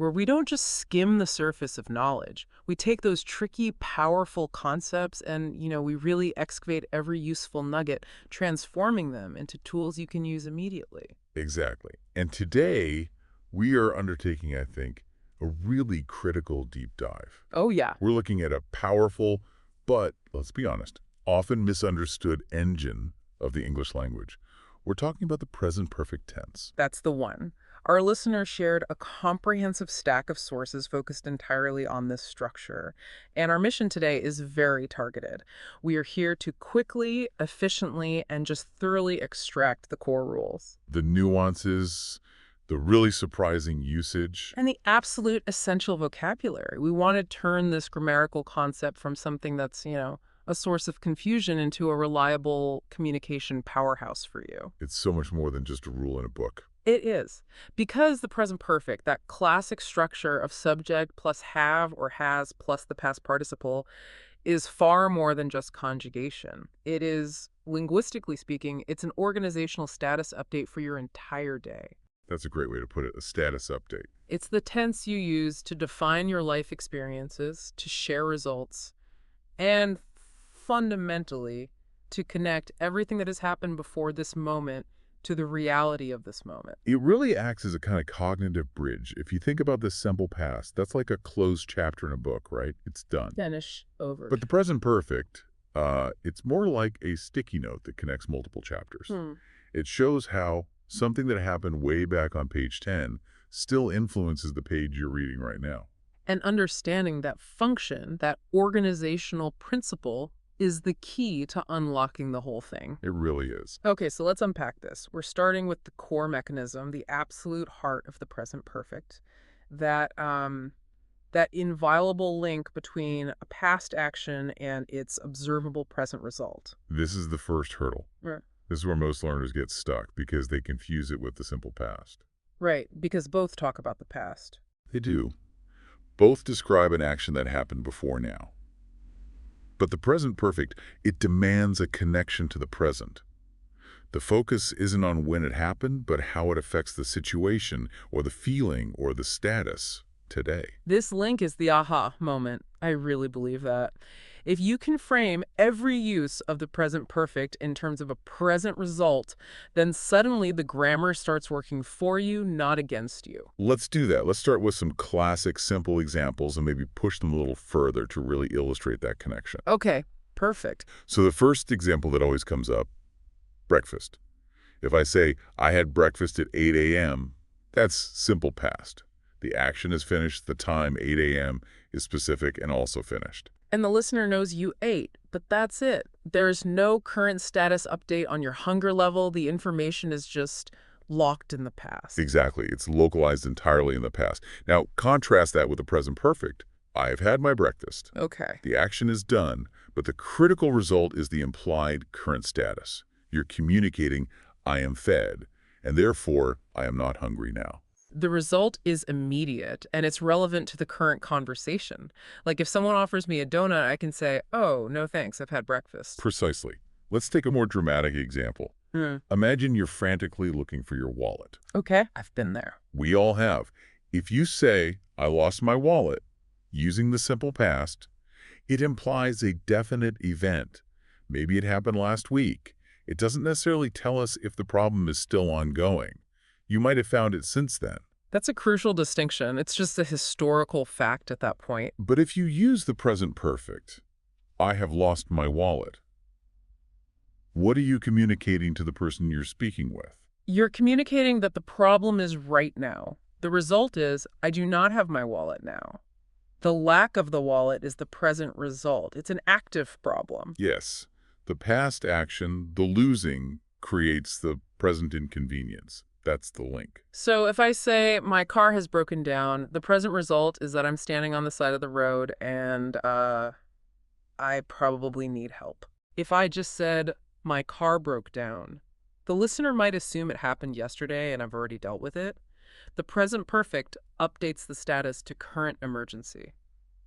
where we don't just skim the surface of knowledge. We take those tricky, powerful concepts and, we really excavate every useful nugget, transforming them into tools you can use immediately. Exactly. And today, we are undertaking, I think, a really critical deep dive. Oh, yeah. We're looking at a powerful, but, let's be honest, often misunderstood engine of the English language. We're talking about the present perfect tense. That's the one. Our listener shared a comprehensive stack of sources focused entirely on this structure. And our mission today is very targeted. We are here to quickly, efficiently, and just thoroughly extract the core rules. The nuances, the really surprising usage. And the absolute essential vocabulary. We want to turn this grammatical concept from something that's, a source of confusion into a reliable communication powerhouse for you. It's so much more than just a rule in a book. It is. Because the present perfect, that classic structure of subject plus have or has plus the past participle, is far more than just conjugation. It is, linguistically speaking, it's an organizational status update for your entire day. That's a great way to put it, a status update. It's the tense you use to define your life experiences, to share results, and fundamentally to connect everything that has happened before this moment to the reality of this moment. It really acts as a kind of cognitive bridge. If you think about the simple past, that's like a closed chapter in a book, right? It's done. Finish, over. But the present perfect, it's more like a sticky note that connects multiple chapters. It shows how something that happened way back on page 10 still influences the page you're reading right now. And understanding that function, that organizational principle, is the key to unlocking the whole thing. It really is. Okay, so let's unpack this. We're starting with the core mechanism, the absolute heart of the present perfect, that inviolable link between a past action and its observable present result. This is the first hurdle. Right. This is where most learners get stuck because they confuse it with the simple past. Right, because both talk about the past. They do. Both describe an action that happened before now. But the present perfect, it demands a connection to the present. The focus isn't on when it happened, but how it affects the situation or the feeling or the status today. This link is the aha moment. I really believe that. If you can frame every use of the present perfect in terms of a present result, then suddenly the grammar starts working for you, not against you. Let's do that. Let's start with some classic, simple examples and maybe push them a little further to really illustrate that connection. Okay, perfect. So the first example that always comes up, breakfast. If I say, I had breakfast at 8 a.m., that's simple past. The action is finished, the time, 8 a.m., is specific and also finished. And the listener knows you ate, but that's it. There's no current status update on your hunger level. The information is just locked in the past. Exactly. It's localized entirely in the past. Now, contrast that with the present perfect. I have had my breakfast. Okay. The action is done, but the critical result is the implied current status. You're communicating, I am fed, and therefore, I am not hungry now. The result is immediate, and it's relevant to the current conversation. Like if someone offers me a donut, I can say, oh, no thanks, I've had breakfast. Precisely. Let's take a more dramatic example. Imagine you're frantically looking for your wallet. Okay, I've been there. We all have. If you say, I lost my wallet, using the simple past, it implies a definite event. Maybe it happened last week. It doesn't necessarily tell us if the problem is still ongoing. You might have found it since then. That's a crucial distinction. It's just a historical fact at that point. But if you use the present perfect, I have lost my wallet, what are you communicating to the person you're speaking with? You're communicating that the problem is right now. The result is, I do not have my wallet now. The lack of the wallet is the present result. It's an active problem. Yes. The past action, the losing, creates the present inconvenience. That's the link. So if I say my car has broken down, the present result is that I'm standing on the side of the road and I probably need help. If I just said my car broke down, the listener might assume it happened yesterday and I've already dealt with it. The present perfect updates the status to current emergency.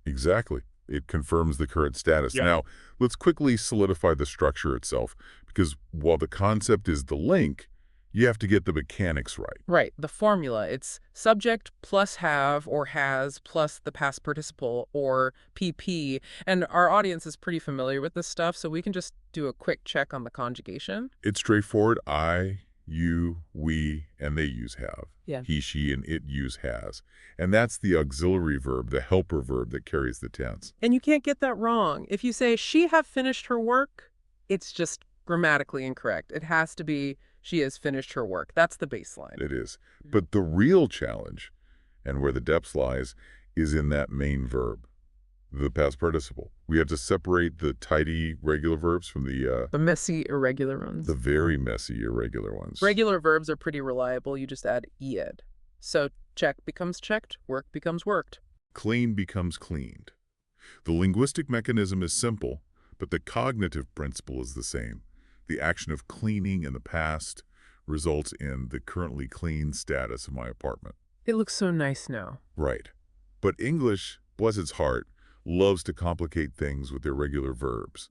Exactly. It confirms the current status. Yeah. Now, let's quickly solidify the structure itself, because while the concept is the link, You have to get the mechanics right. Right, the formula. It's subject plus have or has plus the past participle or PP. And our audience is pretty familiar with this stuff, so we can just do a quick check on the conjugation. It's straightforward. I, you, we, and they use have. Yeah. He, she, and it use has. And that's the auxiliary verb, the helper verb that carries the tense. And you can't get that wrong. If you say, she have finished her work, it's just grammatically incorrect. It has to be, she has finished her work. That's the baseline. It is. But the real challenge, and where the depth lies, is in that main verb, the past participle. We have to separate the tidy regular verbs from the messy, irregular ones. the very messy irregular ones. Regular verbs are pretty reliable. You just add ed. So check becomes checked, work becomes worked. Clean becomes cleaned. The linguistic mechanism is simple, but the cognitive principle is the same. The action of cleaning in the past results in the currently clean status of my apartment. It looks so nice now. Right. But English, bless its heart, loves to complicate things with irregular verbs.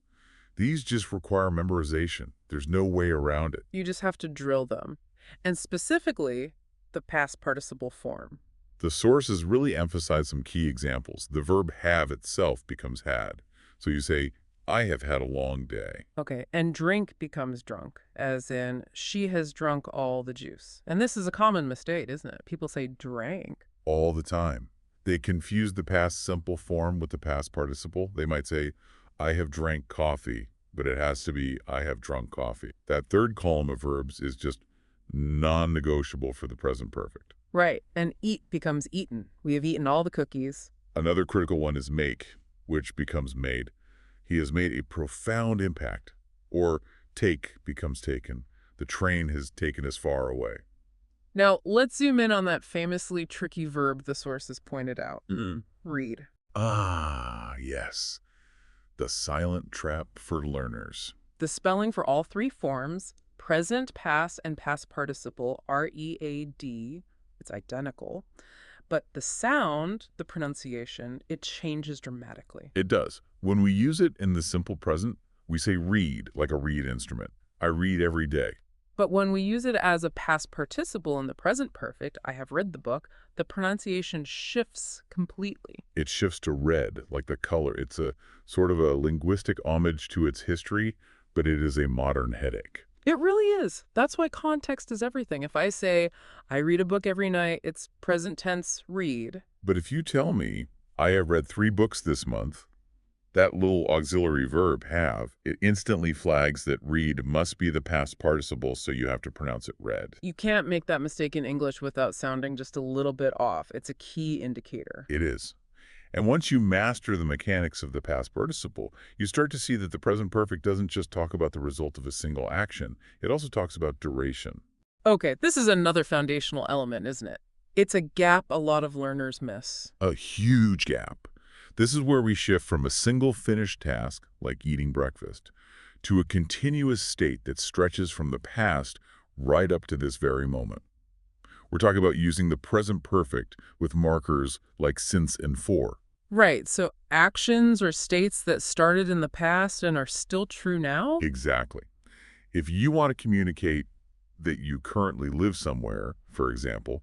These just require memorization. There's no way around it. You just have to drill them. And specifically, the past participle form. The sources really emphasize some key examples. The verb have itself becomes had. So you say, I have had a long day. Okay, and drink becomes drunk, as in, she has drunk all the juice. And this is a common mistake, isn't it? People say drank. All the time. They confuse the past simple form with the past participle. They might say, I have drank coffee, but it has to be, I have drunk coffee. That third column of verbs is just non-negotiable for the present perfect. Right, and eat becomes eaten. We have eaten all the cookies. Another critical one is make, which becomes made. He has made a profound impact. Or take becomes taken. The train has taken us far away. Now, let's zoom in on that famously tricky verb the sources pointed out. Read. Ah, yes. The silent trap for learners. The spelling for all three forms, present, past, and past participle, R-E-A-D, it's identical. But the sound, the pronunciation, it changes dramatically. It does. When we use it in the simple present, we say read, like a reed instrument. I read every day. But when we use it as a past participle in the present perfect, I have read the book, the pronunciation shifts completely. It shifts to red, like the color. It's a sort of a linguistic homage to its history, but it is a modern headache. It really is. That's why context is everything. If I say, I read a book every night, it's present tense read. But if you tell me, I have read 3 books this month, that little auxiliary verb, have, it instantly flags that read must be the past participle, so you have to pronounce it read. You can't make that mistake in English without sounding just a little bit off. It's a key indicator. It is. And once you master the mechanics of the past participle, you start to see that the present perfect doesn't just talk about the result of a single action. It also talks about duration. Okay, this is another foundational element, isn't it? It's a gap a lot of learners miss. A huge gap. This is where we shift from a single finished task, like eating breakfast, to a continuous state that stretches from the past right up to this very moment. We're talking about using the present perfect with markers like since and for. Right, so actions or states that started in the past and are still true now? Exactly. If you want to communicate that you currently live somewhere, for example,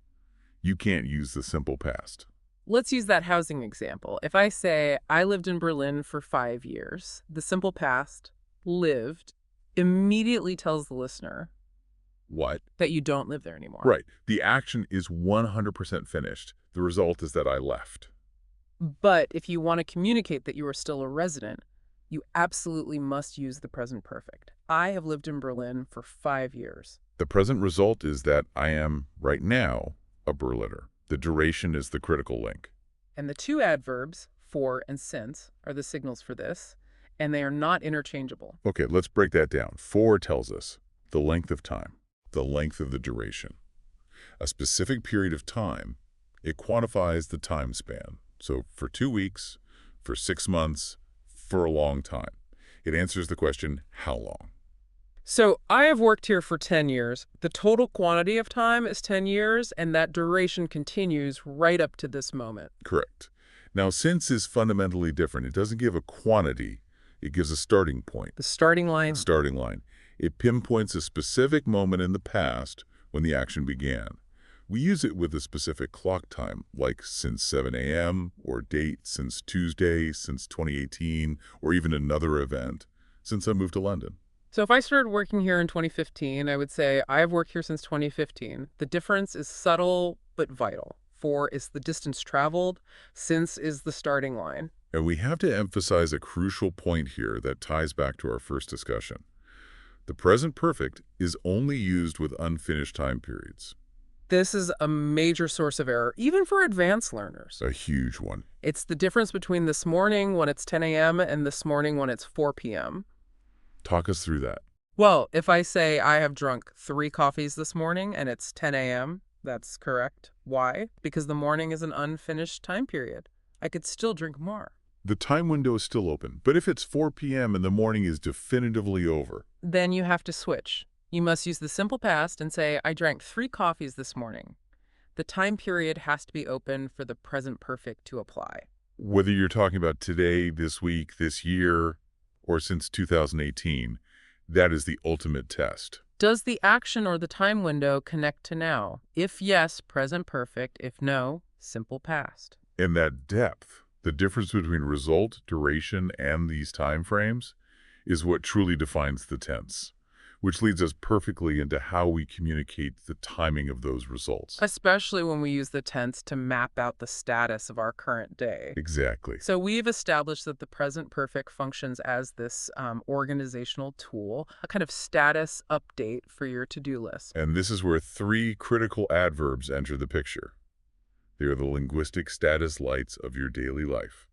you can't use the simple past. Let's use that housing example. If I say, I lived in Berlin for 5 years, the simple past, lived, immediately tells the listener What? that you don't live there anymore. Right. The action is 100% finished. The result is that I left. But if you want to communicate that you are still a resident, you absolutely must use the present perfect. I have lived in Berlin for 5 years. The present result is that I am, right now, a Berliner. The duration is the critical link. And the two adverbs, for and since, are the signals for this, and they are not interchangeable. Okay, let's break that down. For tells us the length of time, the length of the duration. A specific period of time, it quantifies the time span. So for 2 weeks, for 6 months, for a long time. It answers the question, how long? So I have worked here for 10 years. The total quantity of time is 10 years, and that duration continues right up to this moment. Correct. Now, since is fundamentally different. It doesn't give a quantity. It gives a starting point. The starting line. Starting line. It pinpoints a specific moment in the past when the action began. We use it with a specific clock time, like since 7 a.m., or date since Tuesday, since 2018, or even another event, since I moved to London. So if I started working here in 2015, I would say I've worked here since 2015. The difference is subtle but vital. For is the distance traveled, since is the starting line. And we have to emphasize a crucial point here that ties back to our first discussion. The present perfect is only used with unfinished time periods. This is a major source of error, even for advanced learners. A huge one. It's the difference between this morning when it's 10 a.m. and this morning when it's 4 p.m. Talk us through that. Well, if I say I have drunk 3 coffees this morning and it's 10 a.m., that's correct. Why? Because the morning is an unfinished time period. I could still drink more. The time window is still open, but if it's 4 p.m. and the morning is definitively over, Then you have to switch. You must use the simple past and say, I drank 3 coffees this morning. The time period has to be open for the present perfect to apply. whether you're talking about today, this week, this year, or since 2018, that is the ultimate test. Does the action or the time window connect to now? If yes, present perfect. If no, simple past. And that depth, the difference between result, duration, and these time frames, is what truly defines the tense, which leads us perfectly into how we communicate the timing of those results. Especially when we use the tense to map out the status of our current day. Exactly. So we've established that the present perfect functions as this organizational tool, a kind of status update for your to-do list. And this is where 3 critical adverbs enter the picture. They are the linguistic status lights of your daily life.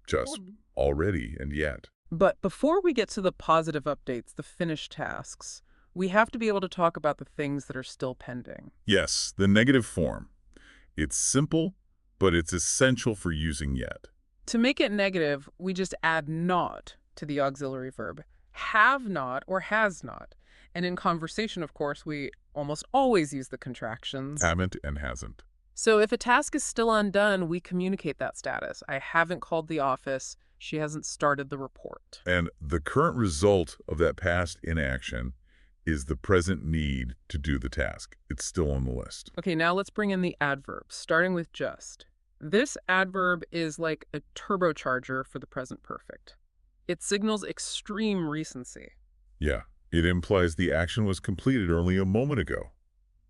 Just, already, and yet. But before we get to the positive updates, the finished tasks, we have to be able to talk about the things that are still pending. Yes, the negative form. It's simple, but it's essential for using yet. To make it negative, we just add not to the auxiliary verb. Have not or has not. And in conversation, of course, we almost always use the contractions. Haven't and hasn't. So if a task is still undone, we communicate that status. I haven't called the office. She hasn't started the report. And the current result of that past inaction is the present need to do the task. It's still on the list. Okay, now let's bring in the adverbs, starting with just. This adverb is like a turbocharger for the present perfect. It signals extreme recency. Yeah, it implies the action was completed only a moment ago.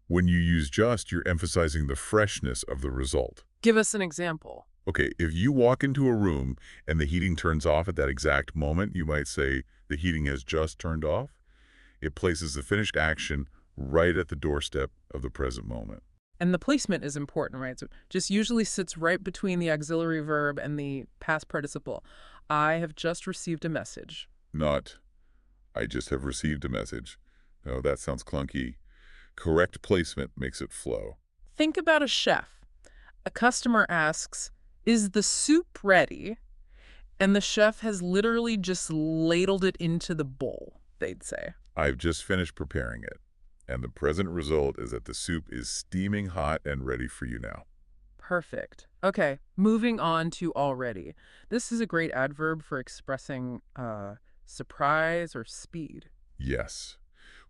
When you use just, you're emphasizing the freshness of the result. Give us an example. Okay, if you walk into a room and the heating turns off at that exact moment, you might say the heating has just turned off. It places the finished action right at the doorstep of the present moment. And the placement is important, right? So just usually sits right between the auxiliary verb and the past participle. I have just received a message. Not, I just have received a message. No, that sounds clunky. Correct placement makes it flow. Think about a chef. A customer asks, is the soup ready? And the chef has literally just ladled it into the bowl, they'd say. I've just finished preparing it, and the present result is that the soup is steaming hot and ready for you now. Perfect. Okay, moving on to already. This is a great adverb for expressing surprise or speed. Yes.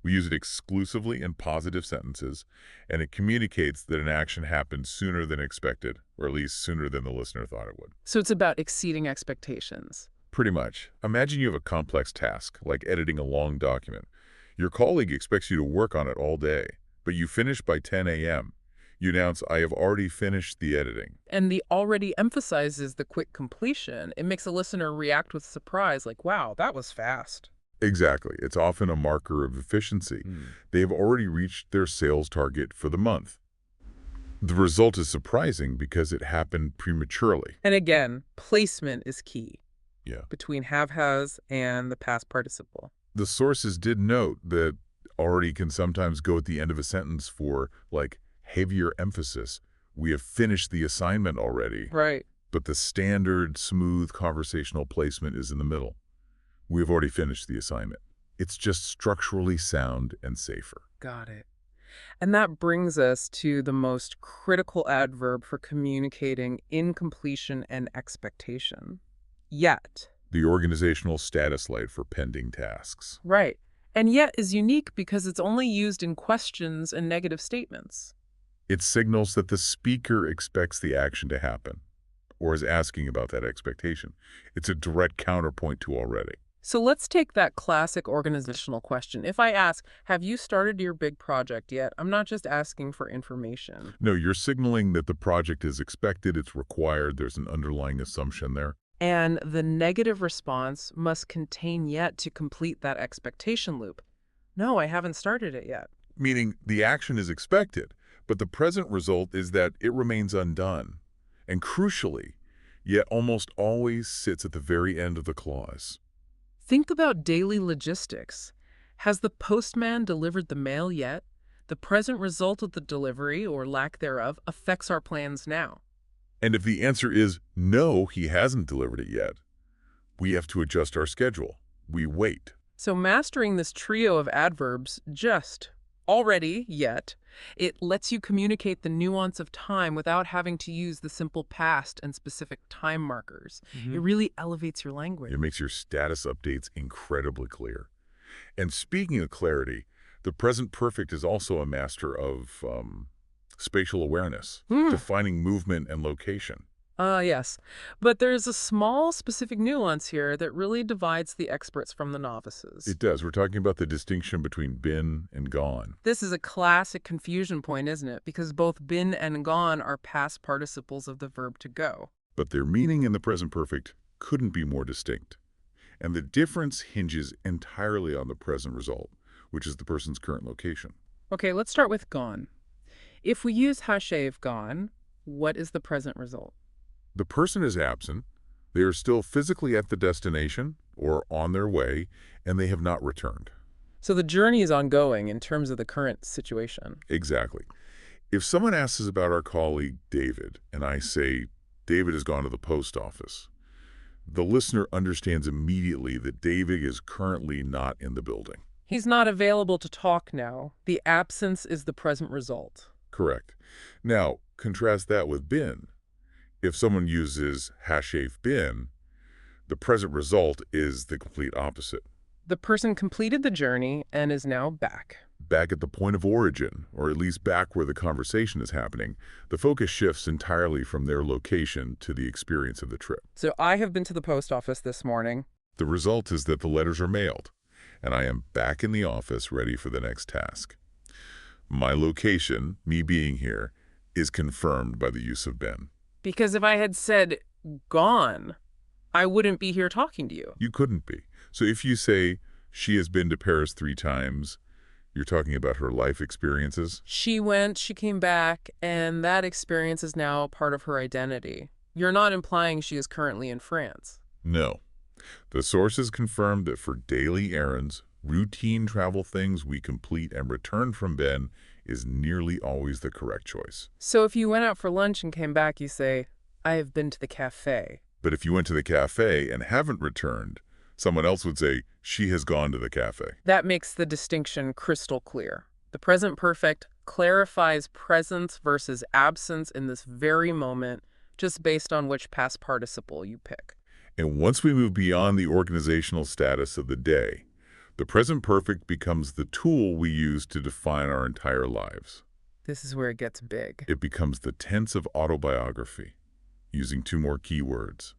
We use it exclusively in positive sentences, and it communicates that an action happened sooner than expected, or at least sooner than the listener thought it would. So it's about exceeding expectations. Pretty much. Imagine you have a complex task, like editing a long document. Your colleague expects you to work on it all day, but you finish by 10 a.m. You announce, I have already finished the editing. And the already emphasizes the quick completion. It makes a listener react with surprise, like, wow, that was fast. Exactly. It's often a marker of efficiency. They have already reached their sales target for the month. The result is surprising because it happened prematurely. And again, placement is key. Yeah. Between have-has and the past participle. The sources did note that already can sometimes go at the end of a sentence for, like, heavier emphasis. We have finished the assignment already. Right. But the standard, smooth conversational placement is in the middle. We have already finished the assignment. It's just structurally sound and safer. Got it. And that brings us to the most critical adverb for communicating incompletion and expectation. Yet. The organizational status light for pending tasks. Right. and yet is unique because it's only used in questions and negative statements. It signals that the speaker expects the action to happen, or is asking about that expectation. It's a direct counterpoint to already. So let's take that classic organizational question. If I ask, have you started your big project yet? I'm not just asking for information. No, you're signaling that the project is expected, it's required, there's an underlying assumption there. And the negative response must contain yet to complete that expectation loop. No, I haven't started it yet. Meaning the action is expected, but the present result is that it remains undone. And crucially, yet almost always sits at the very end of the clause. Think about daily logistics. Has the postman delivered the mail yet? The present result of the delivery, or lack thereof, affects our plans now. And if the answer is no, he hasn't delivered it yet, we have to adjust our schedule. We wait. So mastering this trio of adverbs, just, already, yet, it lets you communicate the nuance of time without having to use the simple past and specific time markers. It really elevates your language. It makes your status updates incredibly clear. And speaking of clarity, the present perfect is also a master of spatial awareness, defining movement and location. Yes. But there's a small specific nuance here that really divides the experts from the novices. It does. We're talking about the distinction between been and gone. This is a classic confusion point, isn't it? Because both been and gone are past participles of the verb to go. But their meaning in the present perfect couldn't be more distinct. And the difference hinges entirely on the present result, which is the person's current location. Okay, let's start with gone. If we use hashev gone, what is the present result? The person is absent, they are still physically at the destination or on their way, and they have not returned. So the journey is ongoing in terms of the current situation. Exactly. If someone asks us about our colleague David, and I say, David has gone to the post office, the listener understands immediately that David is currently not in the building. He's not available to talk now. The absence is the present result. Correct. Now, contrast that with been. If someone uses hashev been, the present result is the complete opposite. The person completed the journey and is now back. Back at the point of origin, or at least back where the conversation is happening, the focus shifts entirely from their location to the experience of the trip. So I have been to the post office this morning. The result is that the letters are mailed, and I am back in the office ready for the next task. My location, me being here, is confirmed by the use of been. Because if I had said gone, I wouldn't be here talking to you. You couldn't be. So if you say, she has been to Paris 3 times, you're talking about her life experiences? She went, she came back, and that experience is now part of her identity. You're not implying she is currently in France. No. The sources confirmed that for daily errands, routine travel things we complete and return from Ben is nearly always the correct choice. So if you went out for lunch and came back, you say, I have been to the cafe. But if you went to the cafe and haven't returned, someone else would say, she has gone to the cafe. That makes the distinction crystal clear. The present perfect clarifies presence versus absence in this very moment, just based on which past participle you pick. And once we move beyond the organizational status of the day, the present perfect becomes the tool we use to define our entire lives. This is where it gets big. It becomes the tense of autobiography, using 2 more keywords,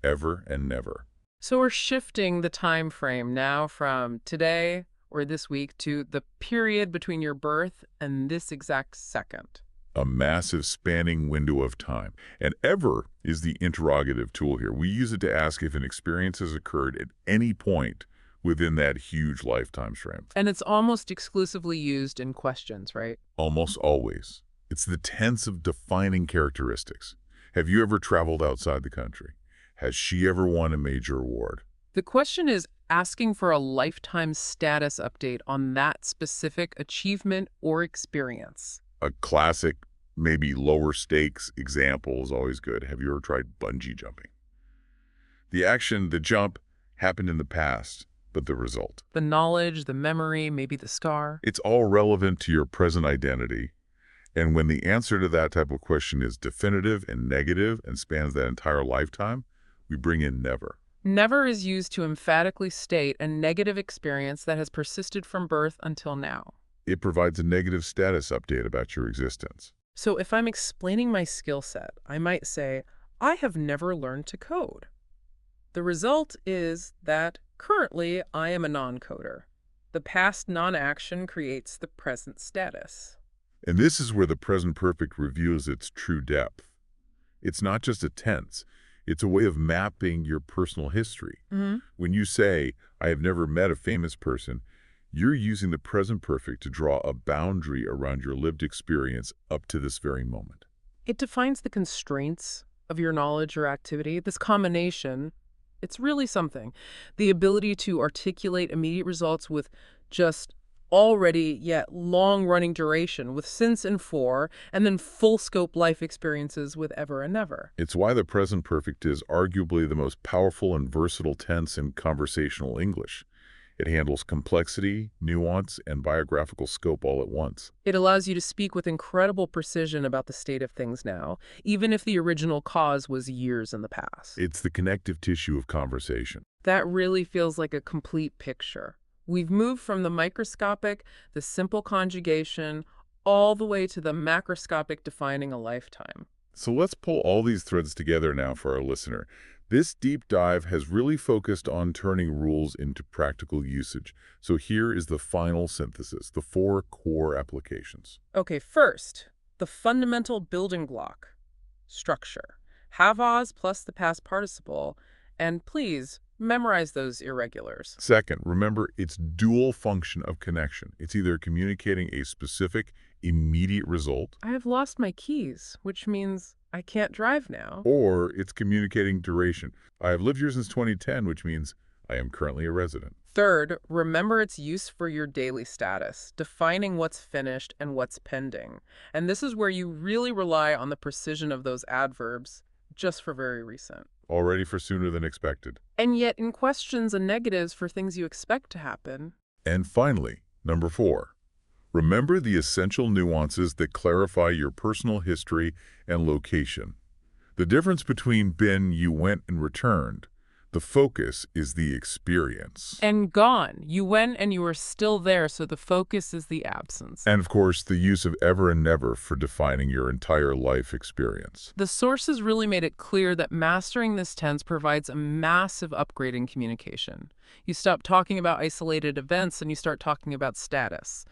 ever and never. So we're shifting the time frame now from today or this week to the period between your birth and this exact second. A massive spanning window of time. And ever is the interrogative tool here. We use it to ask if an experience has occurred at any point within that huge lifetime frame. And it's almost exclusively used in questions, right? Almost always. It's the tense of defining characteristics. Have you ever traveled outside the country? Has she ever won a major award? The question is asking for a lifetime status update on that specific achievement or experience. A classic, maybe lower stakes example is always good. Have you ever tried bungee jumping? The action, the jump, happened in the past, but the result. The knowledge, the memory, maybe the scar. It's all relevant to your present identity. And when the answer to that type of question is definitive and negative and spans that entire lifetime, we bring in never. Never is used to emphatically state a negative experience that has persisted from birth until now. It provides a negative status update about your existence. So if I'm explaining my skill set, I might say, I have never learned to code. The result is that currently I am a non-coder. The past non-action creates the present status. And this is where the present perfect reveals its true depth. It's not just a tense. It's a way of mapping your personal history. Hmm. When you say, I have never met a famous person, you're using the present perfect to draw a boundary around your lived experience up to this very moment. It defines the constraints of your knowledge or activity. This combination, it's really something. The ability to articulate immediate results with just already yet long-running duration with since and for, and then full-scope life experiences with ever and never. It's why the present perfect is arguably the most powerful and versatile tense in conversational English. It handles complexity, nuance, and biographical scope all at once. It allows you to speak with incredible precision about the state of things now, even if the original cause was years in the past. It's the connective tissue of conversation. That really feels like a complete picture. We've moved from the microscopic, the simple conjugation, all the way to the macroscopic defining a lifetime. So let's pull all these threads together now for our listener. This deep dive has really focused on turning rules into practical usage. So here is the final synthesis, the 4 core applications. Okay, first, the fundamental building block, structure. Have os plus the past participle, and please memorize those irregulars. Second, remember its dual function of connection. It's either communicating a specific, immediate result, I have lost my keys, which means I can't drive now. or it's communicating duration. I have lived here since 2010, which means I am currently a resident. Third, remember its use for your daily status, defining what's finished and what's pending. And this is where you really rely on the precision of those adverbs, just for very recent. All ready for sooner than expected. And yet in questions and negatives for things you expect to happen. And finally, number 4. Remember the essential nuances that clarify your personal history and location. The difference between been, you went, and returned. The focus is the experience. And gone. You went and you were still there, so the focus is the absence. And of course, the use of ever and never for defining your entire life experience. The sources really made it clear that mastering this tense provides a massive upgrade in communication. You stop talking about isolated events and you start talking about status.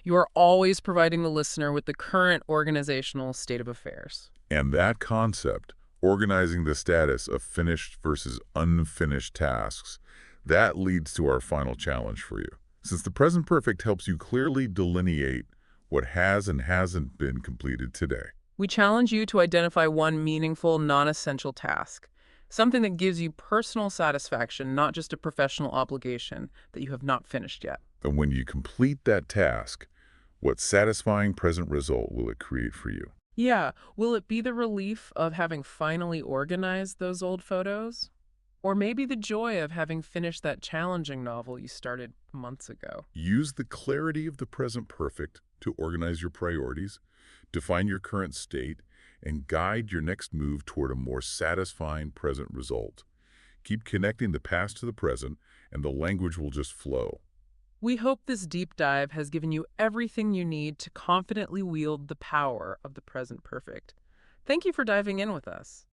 You are always providing the listener with the current organizational state of affairs. And that concept, organizing the status of finished versus unfinished tasks, that leads to our final challenge for you. Since the present perfect helps you clearly delineate what has and hasn't been completed today. We challenge you to identify one meaningful, non-essential task, something that gives you personal satisfaction, not just a professional obligation that you have not finished yet. And when you complete that task, what satisfying present result will it create for you? Yeah, will it be the relief of having finally organized those old photos? Or maybe the joy of having finished that challenging novel you started months ago? Use the clarity of the present perfect to organize your priorities, define your current state, and guide your next move toward a more satisfying present result. Keep connecting the past to the present, and the language will just flow. We hope this deep dive has given you everything you need to confidently wield the power of the present perfect. Thank you for diving in with us.